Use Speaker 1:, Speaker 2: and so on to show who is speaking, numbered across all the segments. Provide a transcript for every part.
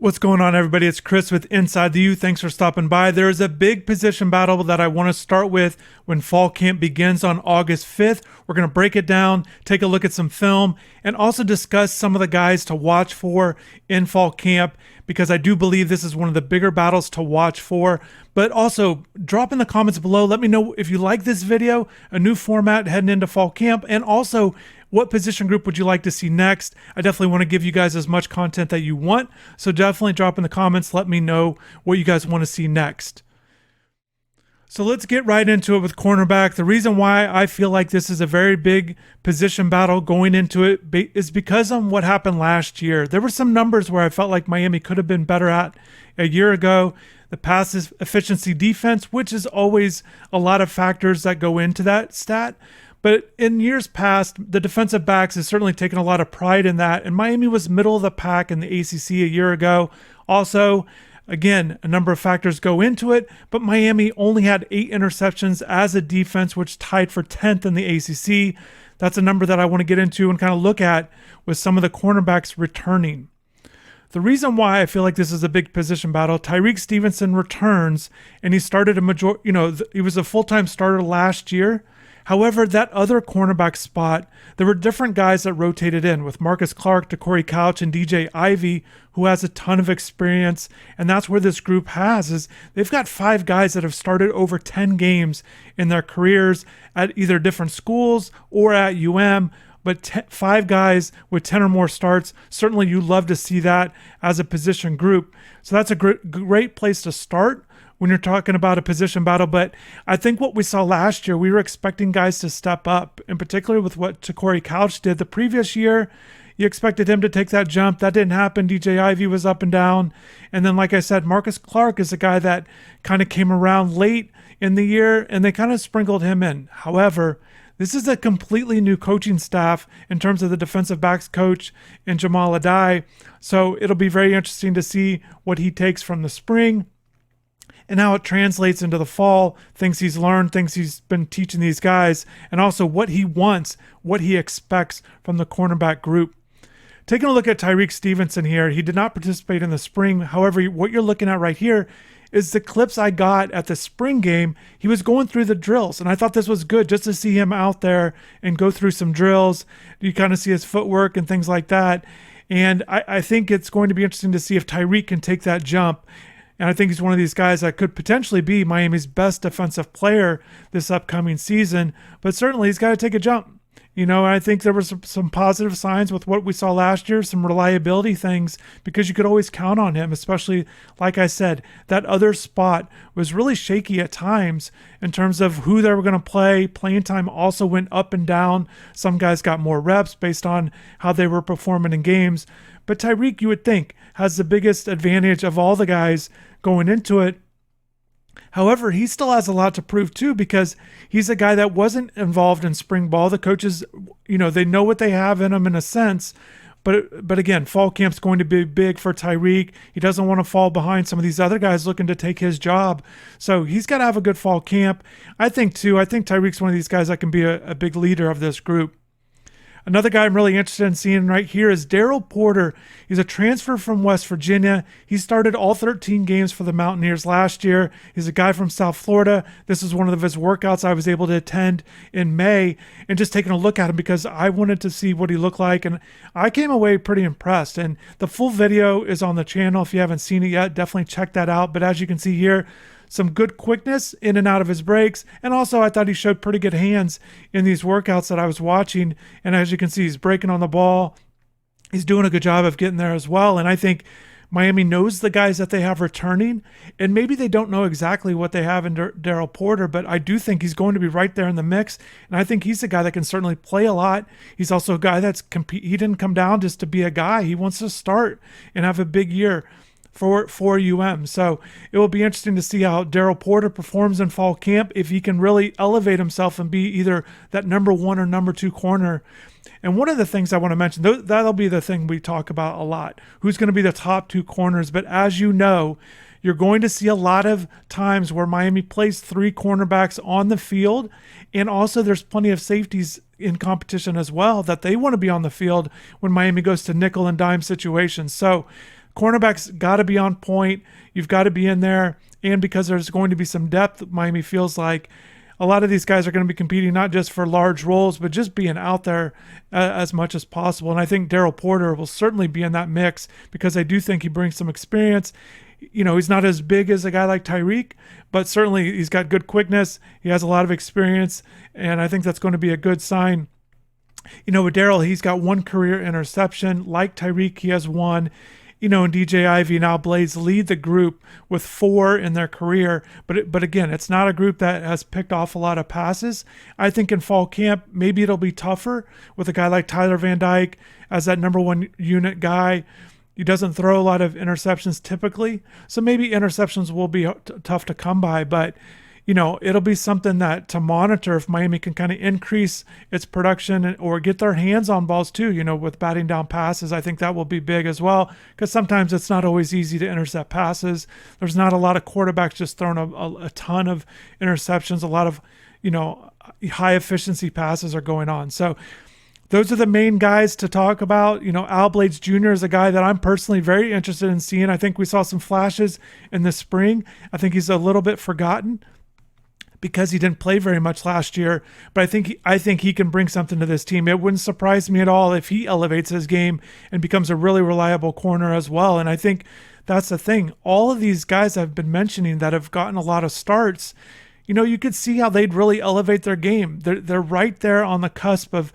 Speaker 1: What's going on, everybody? It's Chris with Inside the U. Thanks for stopping by. There is a big position battle that I want to start with when fall camp begins on August 5th. We're going to break it down, take a look at some film, and also discuss some of the guys to watch for in fall camp, because I do believe this is one of the bigger battles to watch for. But also, drop in the comments below. Let me know if you like this video, a new format heading into fall camp, and also what position group would you like to see next? I definitely want to give you guys as much content that you want, so definitely drop in the comments. Let me know what you guys want to see next. So let's get right into it with cornerback. The reason why I feel like this is a very big position battle going into it is because of what happened last year. There were some numbers where I felt like Miami could have been better at a year ago. The pass efficiency defense, which is always a lot of factors that go into that stat. But in years past, the defensive backs has certainly taken a lot of pride in that. And Miami was middle of the pack in the ACC a year ago. Also, again, a number of factors go into it, but Miami only had 8 interceptions as a defense, which tied for 10th in the ACC. That's a number that I want to get into and kind of look at with some of the cornerbacks returning. The reason why I feel like this is a big position battle, Tyreek Stevenson returns, and he started he was a full-time starter last year. However, that other cornerback spot, there were different guys that rotated in with Marcus Clark, DeCorey Couch, and DJ Ivey, who has a ton of experience. And that's where this group is they've got 5 guys that have started over 10 games in their careers at either different schools or at but 5 guys with 10 or more starts. Certainly you love to see that as a position group. So that's a great place to start when you're talking about a position battle. But I think what we saw last year, we were expecting guys to step up, in particular with what DeCorey Couch did the previous year. You expected him to take that jump. That didn't happen. DJ Ivey was up and down. And then, like I said, Marcus Clark is a guy that kind of came around late in the year, and they kind of sprinkled him in. However, this is a completely new coaching staff in terms of the defensive backs coach and Jamal Adai. So it'll be very interesting to see what he takes from the spring and how it translates into the fall, things he's learned, things he's been teaching these guys, and also what he wants, what he expects from the cornerback group. Taking a look at Tyreek Stevenson here, he did not participate in the spring. However, what you're looking at right here is the clips I got at the spring game. He was going through the drills, and I thought this was good just to see him out there and go through some drills. You kind of see his footwork and things like that. And I think it's going to be interesting to see if Tyreek can take that jump. And I think he's one of these guys that could potentially be Miami's best defensive player this upcoming season. But certainly he's got to take a jump. I think there were some positive signs with what we saw last year, some reliability things, because you could always count on him, especially, like I said, that other spot was really shaky at times in terms of who they were going to play. Playing time also went up and down. Some guys got more reps based on how they were performing in games. But Tyreek, you would think, has the biggest advantage of all the guys going into it. However, he still has a lot to prove too, because he's a guy that wasn't involved in spring ball. The coaches, they know what they have in him in a sense. But again, fall camp's going to be big for Tyreek. He doesn't want to fall behind some of these other guys looking to take his job. So he's got to have a good fall camp. I think Tyreek's one of these guys that can be a big leader of this group. Another guy I'm really interested in seeing right here is Darryl Porter. He's a transfer from West Virginia. He started all 13 games for the Mountaineers last year. He's a guy from South Florida. This is one of his workouts I was able to attend in May, and just taking a look at him because I wanted to see what he looked like, and I came away pretty impressed. And the full video is on the channel. If you haven't seen it yet, definitely check that out. But as you can see here, some good quickness in and out of his breaks. And also I thought he showed pretty good hands in these workouts that I was watching. And as you can see, he's breaking on the ball. He's doing a good job of getting there as well. And I think Miami knows the guys that they have returning, and maybe they don't know exactly what they have in Darryl Porter, but I do think he's going to be right there in the mix. And I think he's a guy that can certainly play a lot. He's also a guy he didn't come down just to be a guy. He wants to start and have a big year for So it will be interesting to see how Darryl Porter performs in fall camp, if he can really elevate himself and be either that number 1 or number 2 corner. And one of the things I want to mention, that'll be the thing we talk about a lot, who's going to be the top 2 corners. But as you know, you're going to see a lot of times where Miami plays 3 cornerbacks on the field. And also there's plenty of safeties in competition as well that they want to be on the field when Miami goes to nickel and dime situations. So cornerbacks got to be on point. You've got to be in there. And because there's going to be some depth, Miami feels like a lot of these guys are going to be competing not just for large roles, but just being out there as much as possible. And I think Darryl Porter will certainly be in that mix because I do think he brings some experience. He's not as big as a guy like Tyreek, but certainly he's got good quickness. He has a lot of experience, and I think that's going to be a good sign. With Darryl, he's got one career interception. Like Tyreek, he has one. And DJ Ivey and Al Blades lead the group with 4 in their career. But again, it's not a group that has picked off a lot of passes. I think in fall camp, maybe it'll be tougher with a guy like Tyler Van Dyke as that number 1 unit guy. He doesn't throw a lot of interceptions typically. So maybe interceptions will be tough to come by. But it'll be something that to monitor if Miami can kind of increase its production or get their hands on balls too, with batting down passes. I think that will be big as well because sometimes it's not always easy to intercept passes. There's not a lot of quarterbacks just throwing a ton of interceptions. A lot of, high efficiency passes are going on. So those are the main guys to talk about. Al Blades Jr. is a guy that I'm personally very interested in seeing. I think we saw some flashes in the spring. I think he's a little bit forgotten because he didn't play very much last year. But I think he can bring something to this team. It wouldn't surprise me at all if he elevates his game and becomes a really reliable corner as well. And I think that's the thing. All of these guys I've been mentioning that have gotten a lot of starts, you could see how they'd really elevate their game. They're right there on the cusp of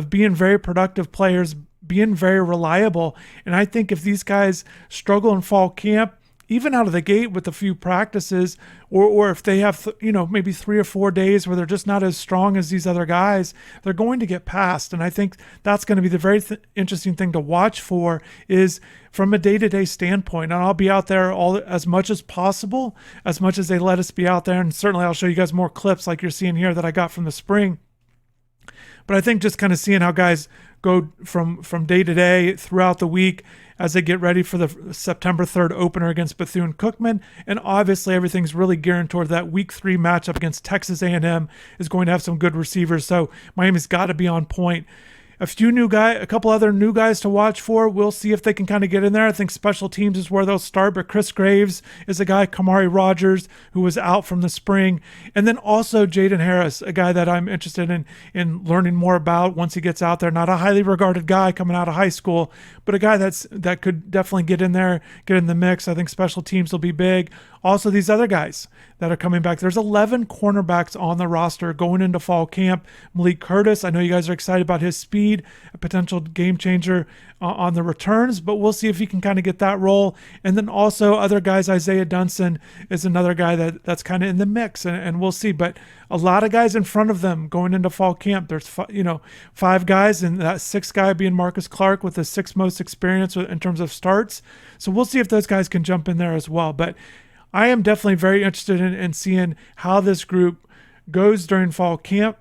Speaker 1: being very productive players, being very reliable. And I think if these guys struggle in fall camp, even out of the gate with a few practices, or if they have, maybe 3 or 4 days where they're just not as strong as these other guys, they're going to get past. And I think that's going to be the very interesting thing to watch for is from a day-to-day standpoint. And I'll be out there as much as possible, as much as they let us be out there. And certainly I'll show you guys more clips like you're seeing here that I got from the spring. But I think just kind of seeing how guys go from day to day throughout the week as they get ready for the September 3rd opener against Bethune-Cookman. And obviously everything's really gearing toward that week 3 matchup against Texas A&M is going to have some good receivers. So Miami's got to be on point. A couple other new guys to watch for. We'll see if they can kind of get in there. I think special teams is where they'll start, but Chris Graves is a guy, Kamari Rogers, who was out from the spring. And then also Jaden Harris, a guy that I'm interested in learning more about once he gets out there. Not a highly regarded guy coming out of high school, but a guy that could definitely get in there, get in the mix. I think special teams will be big. Also, these other guys that are coming back. There's 11 cornerbacks on the roster going into fall camp. Malik Curtis, I know you guys are excited about his speed, a potential game changer on the returns, but we'll see if he can kind of get that role. And then also other guys, Isaiah Dunson is another guy that's kind of in the mix, and we'll see. But a lot of guys in front of them going into fall camp. There's 5 guys, and that 6th guy being Marcus Clark with the 6th most experience in terms of starts. So we'll see if those guys can jump in there as well. But I am definitely very interested in seeing how this group goes during fall camp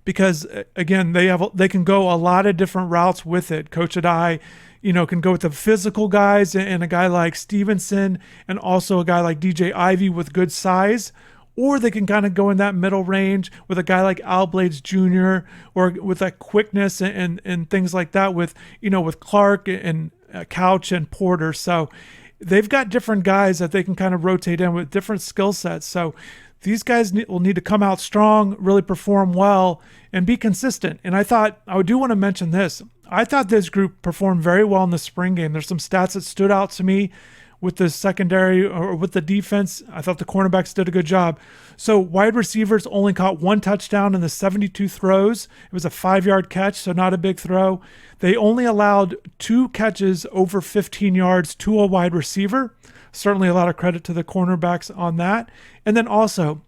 Speaker 1: because, again, they can go a lot of different routes with it. Coach Adai, can go with the physical guys and a guy like Stevenson and also a guy like DJ Ivey with good size, or they can kind of go in that middle range with a guy like Al Blades Jr. or with that quickness and things like that with Clark and Couch and Porter. So they've got different guys that they can kind of rotate in with different skill sets. So these guys will need to come out strong, really perform well, and be consistent. And I do want to mention this. I thought this group performed very well in the spring game. There's some stats that stood out to me with the secondary or with the defense. I thought the cornerbacks did a good job. So wide receivers only caught 1 touchdown in the 72 throws. It was a 5-yard catch, so not a big throw. They only allowed 2 catches over 15 yards to a wide receiver. Certainly a lot of credit to the cornerbacks on that. And then also,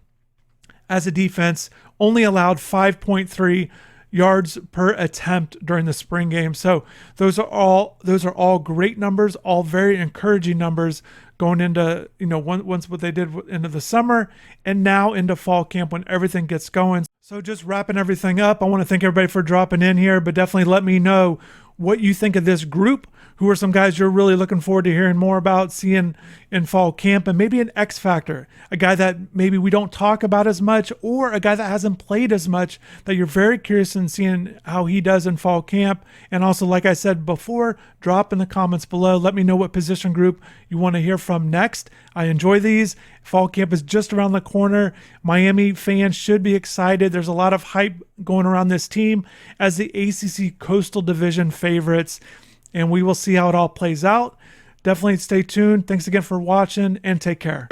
Speaker 1: as a defense, only allowed 5.3 yards per attempt during the spring game. So those are all great numbers, all very encouraging numbers going into, once what they did into the summer and now into fall camp when everything gets going. So just wrapping everything up, I want to thank everybody for dropping in here, but definitely let me know what you think of this group. Who are some guys you're really looking forward to hearing more about, seeing in fall camp, and maybe an X factor, a guy that maybe we don't talk about as much, or a guy that hasn't played as much that you're very curious in seeing how he does in fall camp. And also, like I said before, drop in the comments below. Let me know what position group you want to hear from next. I enjoy these. Fall camp is just around the corner. Miami fans should be excited. There's a lot of hype going around this team as the ACC Coastal Division favorites, and we will see how it all plays out. Definitely stay tuned. Thanks again for watching, and take care.